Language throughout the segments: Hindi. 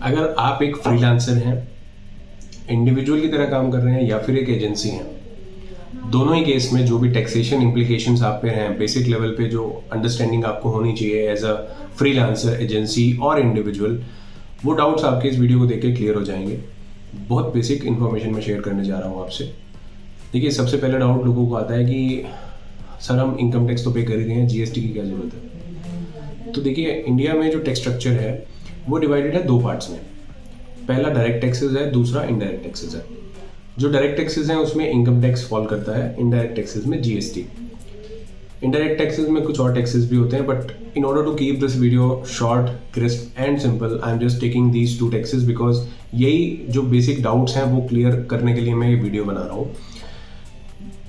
अगर आप एक फ्रीलांसर हैं, इंडिविजुअल की तरह काम कर रहे हैं या फिर एक एजेंसी हैं, दोनों ही केस में जो भी टैक्सेशन इम्प्लीकेशंस आप पे हैं, बेसिक लेवल पे जो अंडरस्टैंडिंग आपको होनी चाहिए एज अ फ्रीलांसर, एजेंसी और इंडिविजुअल, वो डाउट्स आपके इस वीडियो को देख के क्लियर हो जाएंगे। बहुत बेसिक इन्फॉर्मेशन मैं शेयर करने जा रहा हूँ आपसे। देखिए, सबसे पहला डाउट लोगों को आता है कि सर हम इनकम टैक्स तो पे कर ही रहे हैं, जीएसटी की क्या ज़रूरत है। तो देखिए, इंडिया में जो टैक्स स्ट्रक्चर है वो डिवाइडेड है दो पार्ट्स में। पहला डायरेक्ट टैक्सेस है, दूसरा इनडायरेक्ट टैक्सेस है। जो डायरेक्ट टैक्सेस हैं उसमें इनकम टैक्स फॉल करता है, इनडायरेक्ट टैक्सेस में जीएसटी। इनडायरेक्ट टैक्सेस में कुछ और टैक्सेस भी होते हैं, but in order to keep this video short, crisp and simple, I am just taking these two taxes because यही जो बेसिक डाउट्स हैं वो क्लियर करने के लिए मैं ये वीडियो बना रहा हूँ।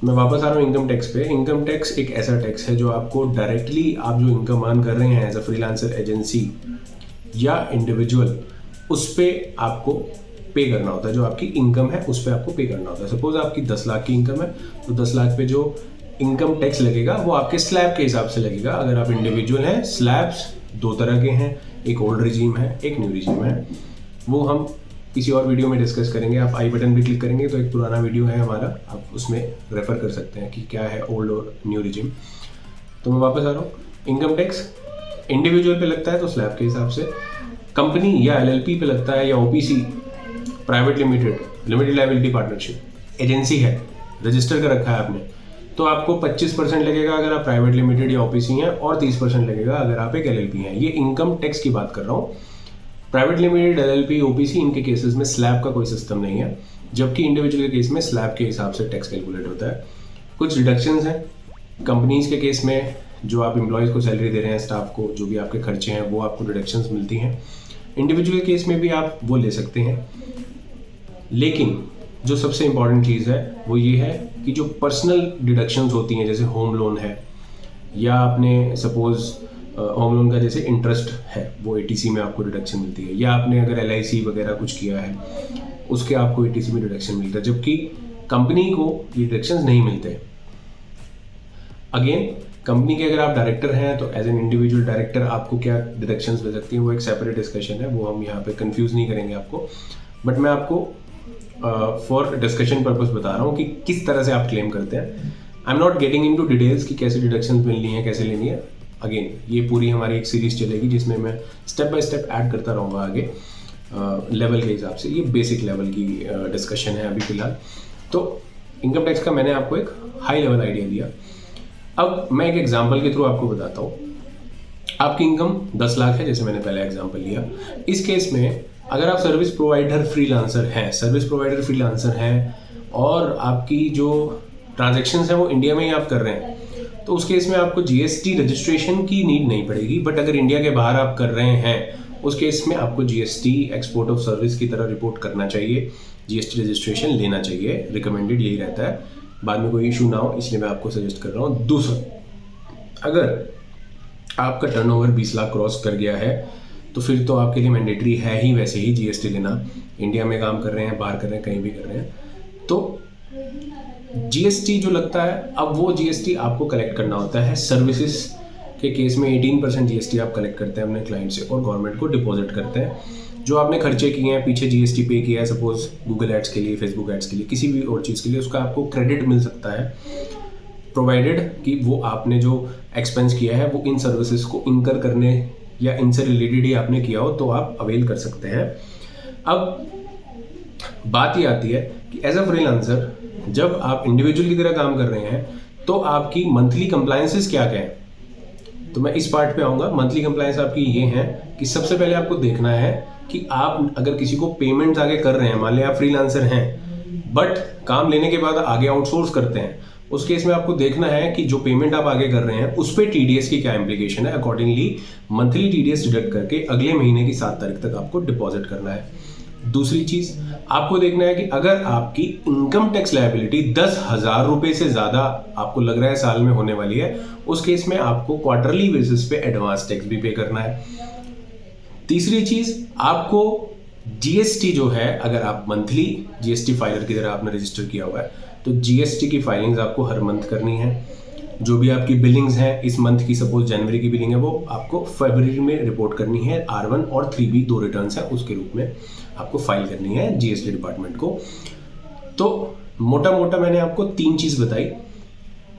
मैं वापस आ रहा हूँ इनकम टैक्स पे। इनकम टैक्स एक ऐसा टैक्स है जो आपको डायरेक्टली आप जो इनकम अर्न कर रहे हैं एज अ फ्रीलांसर, एजेंसी या इंडिविजुअल, उस पर आपको पे करना होता है। जो आपकी इनकम है उस पर आपको पे करना होता है। सपोज आपकी 10 लाख की इनकम है तो 10 लाख पे जो इनकम टैक्स लगेगा वो आपके स्लैब के हिसाब से लगेगा। अगर आप इंडिविजुअल हैं, स्लैब्स दो तरह के हैं, एक ओल्ड रिजीम है, एक न्यू रिजीम है। वो हम किसी और वीडियो में डिस्कस करेंगे। आप आई बटन पे क्लिक करेंगे तो एक पुराना वीडियो है हमारा, आप उसमें रेफर कर सकते हैं कि क्या है ओल्ड और न्यू रिजीम। तो मैं वापस आ रहा हूँ। इनकम टैक्स इंडिविजुअल पे लगता है तो स्लैब के हिसाब से, कंपनी या एलएलपी पे लगता है, या OPC, private limited, limited liability partnership, agency है, रजिस्टर कर रखा है आपने, तो आपको 25% लगेगा अगर आप प्राइवेट लिमिटेड या ओपीसी हैं, और 30% लगेगा अगर आप एक एलएलपी हैं। ये इनकम टैक्स की बात कर रहा हूँ। प्राइवेट लिमिटेड, एलएलपी, ओपीसी, इनके केसेस में स्लैब का कोई सिस्टम नहीं है, जबकि इंडिविजुअल के केस में स्लैब के हिसाब से टैक्स कैलकुलेट होता है। कुछ डिडक्शंस हैं कंपनीज के केस में, जो आप एम्प्लॉयज़ को सैलरी दे रहे हैं, स्टाफ को, जो भी आपके खर्चे हैं वो आपको डिडक्शंस मिलती हैं। इंडिविजुअल केस में भी आप वो ले सकते हैं, लेकिन जो सबसे इम्पॉर्टेंट चीज़ है वो ये है कि जो पर्सनल डिडक्शंस होती हैं, जैसे होम लोन है, या आपने सपोज होम लोन का जैसे इंटरेस्ट है वो एटीसी में आपको डिडक्शन मिलती है, या आपने अगर एलआईसी वगैरह कुछ किया है उसके आपको एटीसी में डिडक्शन मिलता है, जबकि कंपनी को ये डिडक्शंस नहीं मिलते। अगेन, कंपनी के अगर आप डायरेक्टर हैं तो एज एन इंडिविजुअल डायरेक्टर आपको क्या डिडक्शंस मिल सकती हैं वो एक सेपरेट डिस्कशन है, वो हम यहाँ पे कंफ्यूज नहीं करेंगे आपको। बट मैं आपको फॉर डिस्कशन पर्पस बता रहा हूँ कि किस तरह से आप क्लेम करते हैं। I am not getting into details कि कैसे डिडक्शंस मिलनी है, कैसे लेनी है। अगेन, ये पूरी हमारी एक सीरीज चलेगी जिसमें मैं स्टेप बाय स्टेप ऐड करता रहूँगा आगे लेवल के हिसाब से। ये बेसिक लेवल की डिस्कशन है अभी फिलहाल। तो इनकम टैक्स का मैंने आपको एक हाई लेवल आइडिया दिया। अब मैं एक एग्जाम्पल के थ्रू आपको बताता हूँ। आपकी इनकम 10 लाख है, जैसे मैंने पहले एग्जाम्पल लिया। इस केस में अगर आप सर्विस प्रोवाइडर फ्रीलांसर हैं और आपकी जो ट्रांजैक्शंस हैं वो इंडिया में ही आप कर रहे हैं, तो उस केस में आपको जीएसटी रजिस्ट्रेशन की नीड नहीं पड़ेगी। बट अगर इंडिया के बाहर आप कर रहे हैं उस केस में आपको जीएसटी एक्सपोर्ट ऑफ सर्विस की तरह रिपोर्ट करना चाहिए, जीएसटी रजिस्ट्रेशन लेना चाहिए। रिकमेंडेड यही रहता है, बाद में कोई इशू ना हो इसलिए मैं आपको सजेस्ट कर रहा हूँ। दूसरा, अगर आपका टर्नओवर 20 लाख क्रॉस कर गया है तो फिर तो आपके लिए मैंडेटरी है ही वैसे ही जीएसटी लेना। इंडिया में काम कर रहे हैं, बाहर कर रहे हैं, कहीं भी कर रहे हैं, तो जीएसटी जो लगता है, अब वो जीएसटी आपको कलेक्ट करना होता है। सर्विसेज के केस में 18% जीएसटी आप कलेक्ट करते हैं अपने क्लाइंट से और गवर्नमेंट को डिपॉजिट करते हैं। जो आपने खर्चे किए हैं, पीछे जीएसटी पे किया है, सपोज गूगल एड्स के लिए, फेसबुक एड्स के लिए, किसी भी और चीज़ के लिए, उसका आपको क्रेडिट मिल सकता है, प्रोवाइडेड कि वो आपने जो एक्सपेंस किया है वो इन सर्विसेज को इनकर करने या इनसे रिलेटेड ही आपने किया हो तो आप अवेल कर सकते हैं। अब बात ये आती है कि एज अ फ्रीलांसर जब आप इंडिविजुअल की तरह काम कर रहे हैं तो आपकी मंथली कंप्लायंसेस क्या क्या है, तो मैं इस पार्ट पे आऊँगा। मंथली कंप्लायंस आपकी ये है कि सबसे पहले आपको देखना है कि आप अगर किसी को पेमेंट्स आगे कर रहे हैं, मान लिया आप फ्रीलांसर हैं बट काम लेने के बाद आगे आउटसोर्स करते हैं, उस केस में आपको देखना है कि जो पेमेंट आप आगे कर रहे हैं उस पर टीडीएस की क्या इम्प्लीकेशन है। अकॉर्डिंगली मंथली टीडीएस डिडक्ट करके अगले महीने की 7 तारीख तक आपको डिपॉजिट करना है। दूसरी चीज आपको देखना है कि अगर आपकी इनकम टैक्स लायबिलिटी 10,000 रुपए से ज्यादा आपको लग रहा है साल में होने वाली है, उस केस में आपको क्वार्टरली बेसिस पे एडवांस टैक्स भी पे करना है। तीसरी चीज, आपको जीएसटी जो है, अगर आप मंथली जीएसटी फाइलर की तरह आपने रजिस्टर किया हुआ है तो जीएसटी की फाइलिंग्स आपको हर मंथ करनी है। जो भी आपकी बिलिंग्स हैं इस मंथ की, सपोज जनवरी की बिलिंग है, वो आपको फरवरी में रिपोर्ट करनी है। R1 और 3B 2 रिटर्न्स हैं, उसके रूप में आपको फाइल करनी है GST डिपार्टमेंट को। तो मोटा मोटा मैंने आपको 3 चीज़ बताई।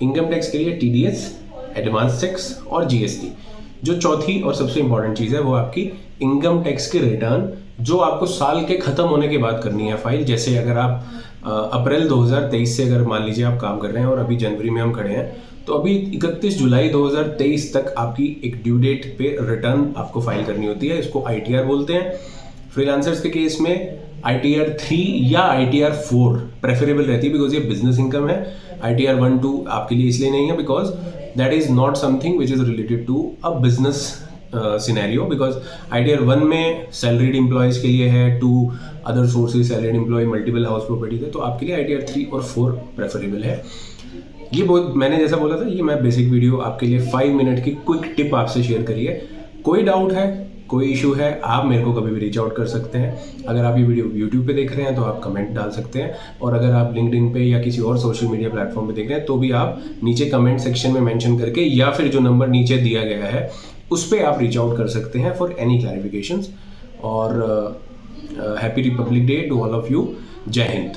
इनकम टैक्स के लिए TDS, एडवांस टैक्स और GST। जो चौथी और सबसे इंपॉर्टेंट चीज़ है वो आपकी इनकम टैक्स के रिटर्न, जो आपको साल के ख़त्म होने के बाद करनी है फाइल। जैसे अगर आप अप्रैल 2023 से अगर मान लीजिए आप काम कर रहे हैं और अभी जनवरी में हम खड़े हैं, तो अभी 31 जुलाई 2023 तक आपकी एक ड्यू डेट पे रिटर्न आपको फाइल करनी होती है। इसको ITR बोलते हैं। फ्रीलांसर्स के केस में ITR 3 या ITR 4 प्रेफरेबल रहती है, बिकॉज ये बिजनेस इनकम है। ITR 1, 2 आपके लिए इसलिए नहीं है because that is not something which is related to a business scenario, because ITR 1 में सैलरीड एम्प्लॉयज के लिए है, 2 other sources salaried employee, multiple house property है, तो आपके लिए ITR 3 और 4 प्रेफरेबल है। ये बहुत मैंने जैसा बोला था, ये मैं बेसिक वीडियो आपके लिए 5 मिनट की क्विक टिप आपसे शेयर करिए। कोई डाउट है, कोई इशू है, आप मेरे को कभी भी रीच आउट कर सकते हैं। अगर आप ये वीडियो YouTube पे देख रहे हैं तो आप कमेंट डाल सकते हैं, और अगर आप LinkedIn पे या किसी और सोशल मीडिया प्लेटफॉर्म पे देख रहे हैं तो भी आप नीचे कमेंट सेक्शन में मेंशन करके, या फिर जो नंबर नीचे दिया गया है उस पर आप रीच आउट कर सकते हैं फॉर एनी क्लैरिफिकेशंस। और happy Republic Day to all of you. जय हिंद।